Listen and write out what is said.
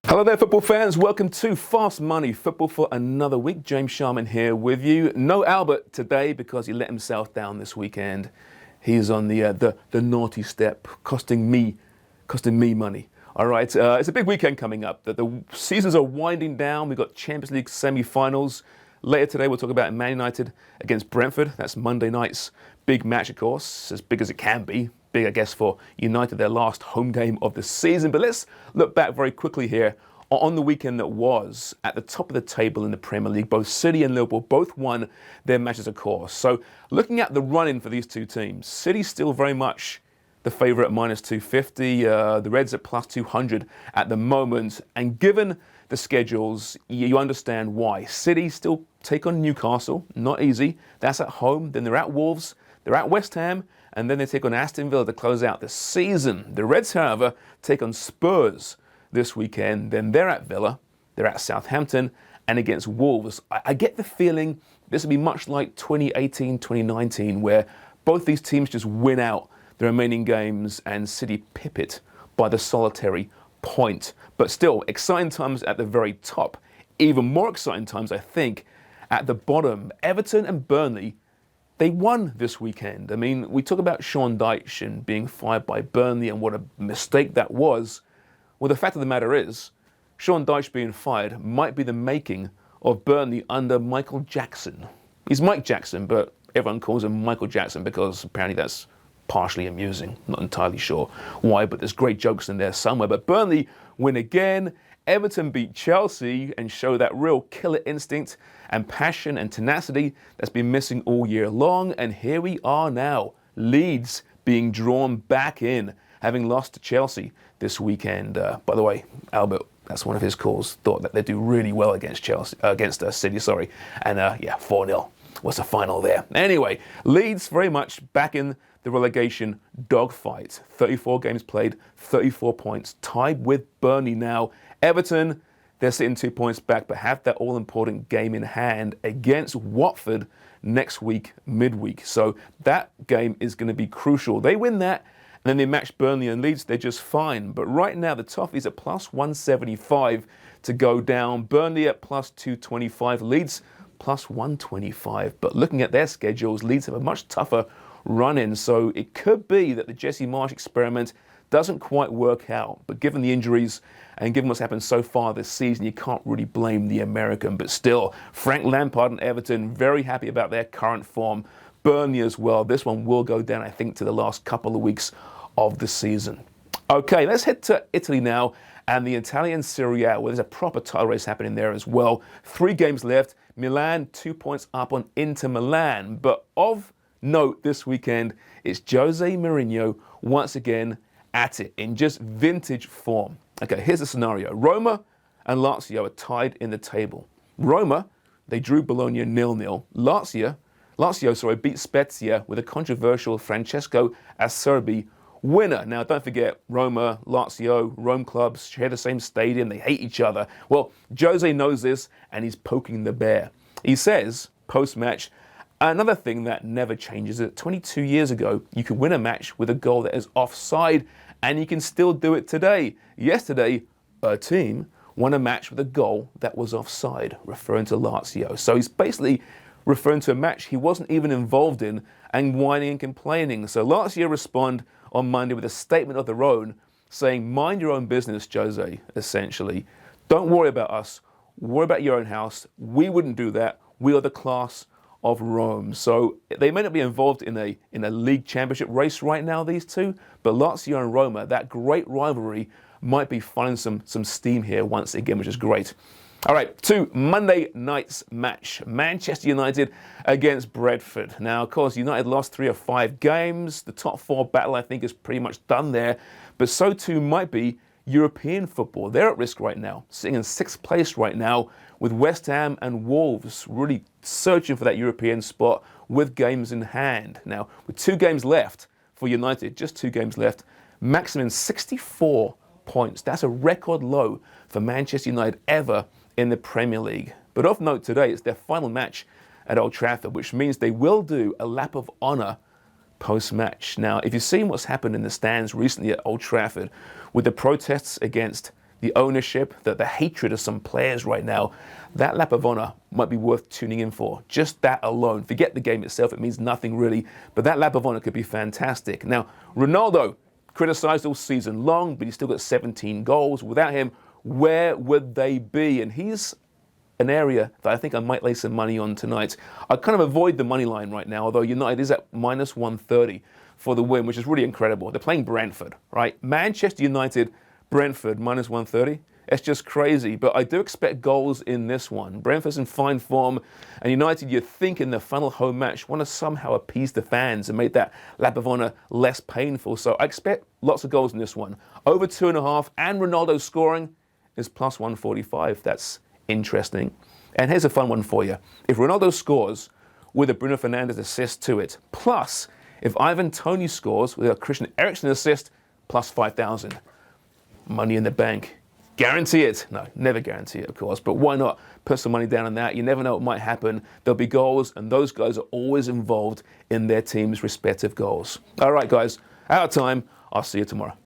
Hello there, football fans. Welcome to Fast Money Football for another week. James Sharman here with you. No Albert today because he let himself down this weekend. He's on the naughty step, costing me money. All right, it's a big weekend coming up. The seasons are winding down. We've got Champions League semi-finals. Later today, we'll talk about Man United against Brentford. That's Monday night's big match, of course, as big as it can be. Big, I guess, for United, their last home game of the season. But let's look back very quickly here on the weekend that was. At the top of the table in the Premier League, both City and Liverpool both won their matches, of course. So looking at the run-in for these two teams, City's still very much the favourite at minus 250, the Reds at plus 200 at the moment. And given the schedules, you understand why. City still take on Newcastle, not easy. That's at home. Then they're at Wolves, they're at West Ham, and then they take on Aston Villa to close out the season. The Reds, however, take on Spurs this weekend. Then they're at Villa, they're at Southampton, and against Wolves. I get the feeling this will be much like 2018, 2019, where both these teams just win out the remaining games and City pip it by the solitary point. But still, exciting times at the very top. Even more exciting times, I think, at the bottom. Everton and Burnley, they won this weekend. I mean, we talk about Sean Dyche and being fired by Burnley and what a mistake that was. Well, the fact of the matter is, Sean Dyche being fired might be the making of Burnley under Michael Jackson. He's Mike Jackson, but everyone calls him Michael Jackson because apparently that's partially amusing. Not entirely sure why, but there's great jokes in there somewhere. But Burnley win again. Everton beat Chelsea and show that real killer instinct and passion and tenacity that's been missing all year long. And here we are now, Leeds being drawn back in, having lost to Chelsea this weekend. By the way, Albert, that's one of his calls, thought that they do really well against City, and 4-0. What's the final there? Anyway, Leeds very much back in the relegation dogfight. 34 games played, 34 points, tied with Burnley now. Everton, they're sitting 2 points back, but have that all-important game in hand against Watford next week, midweek. So that game is going to be crucial. They win that, and then they match Burnley and Leeds, they're just fine. But right now, the Toffees at plus 175 to go down. Burnley at plus 225, Leeds plus 125. But looking at their schedules, Leeds have a much tougher run-in. So it could be that the Jesse Marsch experiment doesn't quite work out. But given the injuries and given what's happened so far this season, you can't really blame the American. But still, Frank Lampard and Everton very happy about their current form. Burnley as well. This one will go down, I think, to the last couple of weeks of the season. Okay, let's head to Italy now and the Italian Serie A, where there's a proper title race happening there as well. 3 games left. Milan 2 points up on Inter Milan. But of note this weekend, it's Jose Mourinho once again at it in just vintage form. Okay, here's the scenario. Roma and Lazio are tied in the table. Roma, they drew Bologna 0-0. Lazio beat Spezia with a controversial Francesco Acerbi winner. Now, don't forget, Roma, Lazio, Rome clubs share the same stadium. They hate each other. Well, Jose knows this, and he's poking the bear. He says, post-match, another thing that never changes is that 22 years ago, you could win a match with a goal that is offside, and you can still do it today. Yesterday, a team won a match with a goal that was offside, referring to Lazio. So he's basically referring to a match he wasn't even involved in and whining and complaining. So Lazio respond on Monday with a statement of their own saying, mind your own business, Jose, essentially. Don't worry about us. Worry about your own house. We wouldn't do that. We are the class of Rome. So they may not be involved in a league championship race right now, these two, but Lazio and Roma, that great rivalry, might be finding some steam here once again, which is great. All right, to Monday night's match. Manchester United against Brentford. Now, of course, United lost 3 of 5 games. The top 4 battle, I think, is pretty much done there. But so too might be European football. They're at risk right now, sitting in 6th place right now with West Ham and Wolves really searching for that European spot with games in hand. Now, with 2 games left for United, just 2 games left, maximum 64 points. That's a record low for Manchester United ever in the Premier League. But of note today, it's their final match at Old Trafford, which means they will do a lap of honour post-match. Now, if you've seen what's happened in the stands recently at Old Trafford with the protests against the ownership, the hatred of some players right now, that lap of honor might be worth tuning in for. Just that alone. Forget the game itself, it means nothing really, but that lap of honor could be fantastic. Now, Ronaldo, criticized all season long, but he's still got 17 goals. Without him, where would they be? And he's an area that I think I might lay some money on tonight. I kind of avoid the money line right now, although United is at minus 130 for the win, which is really incredible. They're playing Brentford, right? Manchester United, Brentford, minus 130. It's just crazy, but I do expect goals in this one. Brentford's in fine form, and United, you'd think in the final home match, want to somehow appease the fans and make that lap of honor less painful. So I expect lots of goals in this one. Over 2.5, and Ronaldo scoring is plus 145. That's interesting. And here's a fun one for you. If Ronaldo scores with a Bruno Fernandes assist to it, plus if Ivan Toney scores with a Christian Eriksen assist, plus 5,000. Money in the bank. Guarantee it? No, never guarantee it, of course, but why not put some money down on that? You never know what might happen. There'll be goals, and those guys are always involved in their team's respective goals. All right, guys, out of time. I'll see you tomorrow.